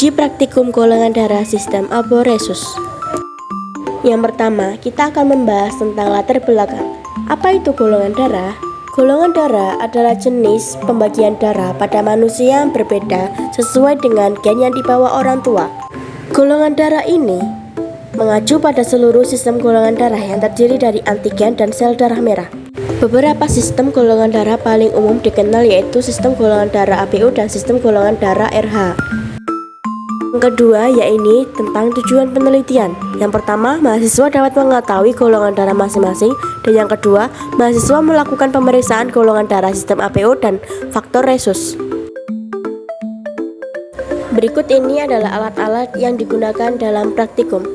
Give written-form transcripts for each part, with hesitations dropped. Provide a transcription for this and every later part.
Uji praktikum golongan darah sistem Aborresus. Yang pertama, kita akan membahas tentang latar belakang. Apa itu golongan darah? Golongan darah adalah jenis pembagian darah pada manusia yang berbeda sesuai dengan gen yang dibawa orang tua. Golongan darah ini mengacu pada seluruh sistem golongan darah yang terdiri dari antigen dan sel darah merah. Beberapa sistem golongan darah paling umum dikenal yaitu sistem golongan darah ABO dan sistem golongan darah RH. Yang kedua, yaitu tentang tujuan penelitian. Yang pertama, mahasiswa dapat mengetahui golongan darah masing-masing, dan yang kedua, mahasiswa melakukan pemeriksaan golongan darah sistem APO dan faktor resus. Berikut ini adalah alat-alat yang digunakan dalam praktikum.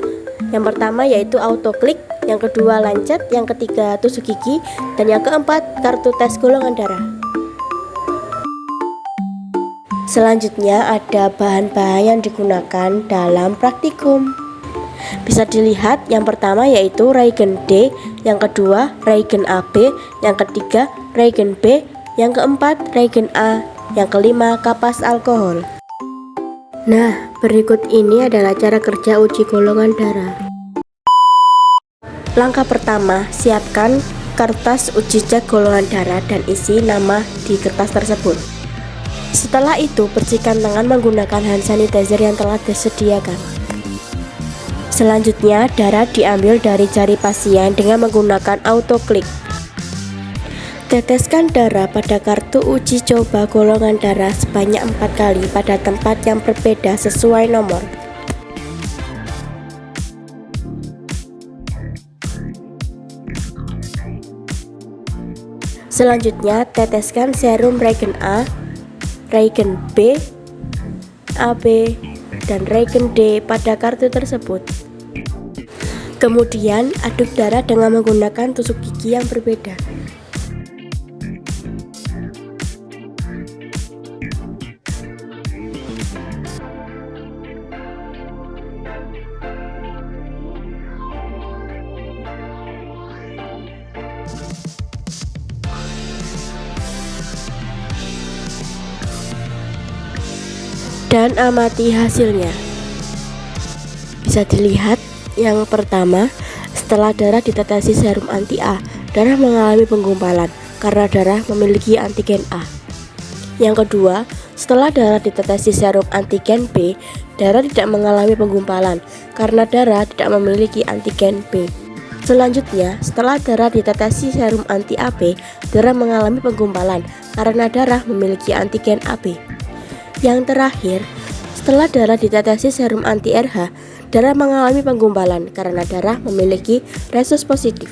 Yang pertama yaitu autoklik, yang kedua lancet, yang ketiga tusuk gigi, dan yang keempat kartu tes golongan darah. Selanjutnya ada bahan-bahan yang digunakan dalam praktikum. Bisa dilihat yang pertama yaitu reagen D, yang kedua reagen AB, yang ketiga reagen B, yang keempat reagen A, yang kelima kapas alkohol. Nah, berikut ini adalah cara kerja uji golongan darah. Langkah pertama, siapkan kertas uji cek golongan darah dan isi nama di kertas tersebut. Setelah itu, bersihkan tangan menggunakan hand sanitizer yang telah disediakan. Selanjutnya, darah diambil dari jari pasien dengan menggunakan autoklik. Teteskan darah pada kartu uji coba golongan darah sebanyak 4 kali pada tempat yang berbeda sesuai nomor. Selanjutnya, teteskan serum reagen A, reagen B, AB, dan reagen D pada kartu tersebut. Kemudian aduk darah dengan menggunakan tusuk gigi yang berbeda. Dan amati hasilnya. Bisa dilihat yang pertama, setelah darah ditetesi serum anti A, darah mengalami penggumpalan karena darah memiliki antigen A. Yang kedua, setelah darah ditetesi serum antigen B, darah tidak mengalami penggumpalan karena darah tidak memiliki antigen B. Selanjutnya, setelah darah ditetesi serum anti AB, darah mengalami penggumpalan karena darah memiliki antigen AB. Yang terakhir, setelah darah ditetesi serum anti RH, darah mengalami penggumpalan karena darah memiliki resus positif.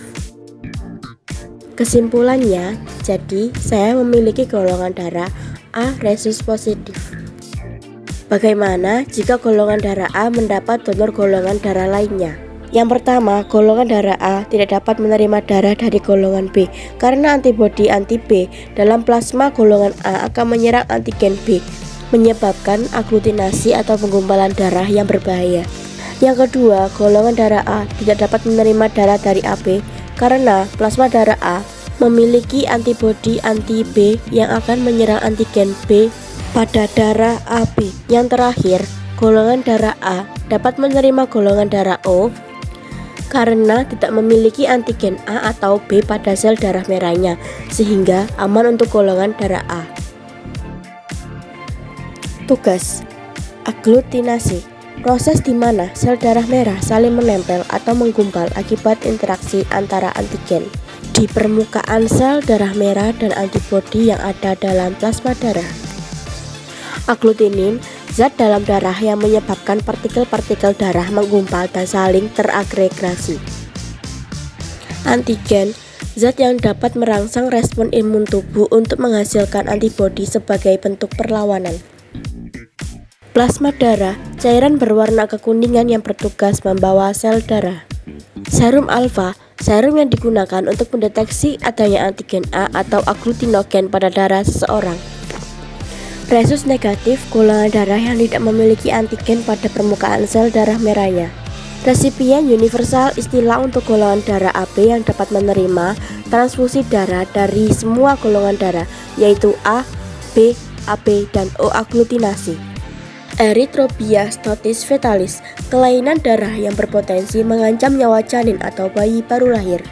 Kesimpulannya, jadi saya memiliki golongan darah A resus positif. Bagaimana jika golongan darah A mendapat donor golongan darah lainnya? Yang pertama, golongan darah A tidak dapat menerima darah dari golongan B karena antibodi anti B dalam plasma golongan A akan menyerang antigen B, menyebabkan aglutinasi atau penggumpalan darah yang berbahaya. Yang kedua, golongan darah A tidak dapat menerima darah dari AB karena plasma darah A memiliki antibodi anti B yang akan menyerang antigen B pada darah AB. Yang terakhir, golongan darah A dapat menerima golongan darah O karena tidak memiliki antigen A atau B pada sel darah merahnya, sehingga aman untuk golongan darah A. Tugas aglutinasi, proses di mana sel darah merah saling menempel atau menggumpal akibat interaksi antara antigen di permukaan sel darah merah dan antibodi yang ada dalam plasma darah. Aglutinin, zat dalam darah yang menyebabkan partikel-partikel darah menggumpal dan saling teragregasi. Antigen, zat yang dapat merangsang respon imun tubuh untuk menghasilkan antibodi sebagai bentuk perlawanan. Plasma darah, cairan berwarna kekuningan yang bertugas membawa sel darah. Serum alfa, serum yang digunakan untuk mendeteksi adanya antigen A atau agglutinogen pada darah seseorang. Resus negatif, golongan darah yang tidak memiliki antigen pada permukaan sel darah merahnya. Resipien universal, istilah untuk golongan darah AB yang dapat menerima transfusi darah dari semua golongan darah, yaitu A, B, AB, dan O agglutinasi. Erythropoiesis stotis fetalis, kelainan darah yang berpotensi mengancam nyawa janin atau bayi baru lahir.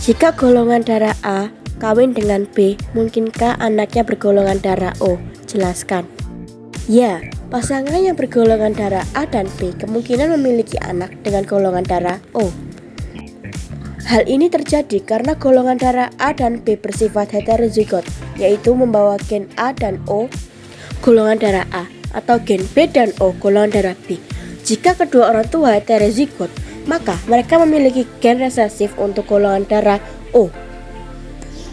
Jika golongan darah A kawin dengan B, mungkinkah anaknya bergolongan darah O? Jelaskan. Ya, pasangan yang bergolongan darah A dan B kemungkinan memiliki anak dengan golongan darah O. Hal ini terjadi karena golongan darah A dan B bersifat heterozigot, yaitu membawa gen A dan O golongan darah A atau gen B dan O golongan darah B. Jika kedua orang tua heterozigot, maka mereka memiliki gen resesif untuk golongan darah O.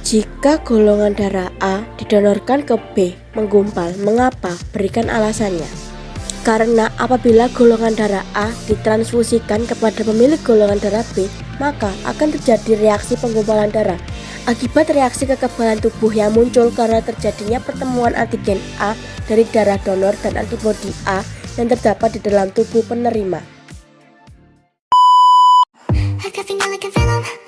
Jika golongan darah A didonorkan ke B menggumpal, mengapa? Berikan alasannya. Karena apabila golongan darah A ditransfusikan kepada pemilik golongan darah B, maka akan terjadi reaksi penggumpalan darah. Akibat reaksi kekebalan tubuh yang muncul karena terjadinya pertemuan antigen A dari darah donor dan antibodi A yang terdapat di dalam tubuh penerima. I can feel like a venom.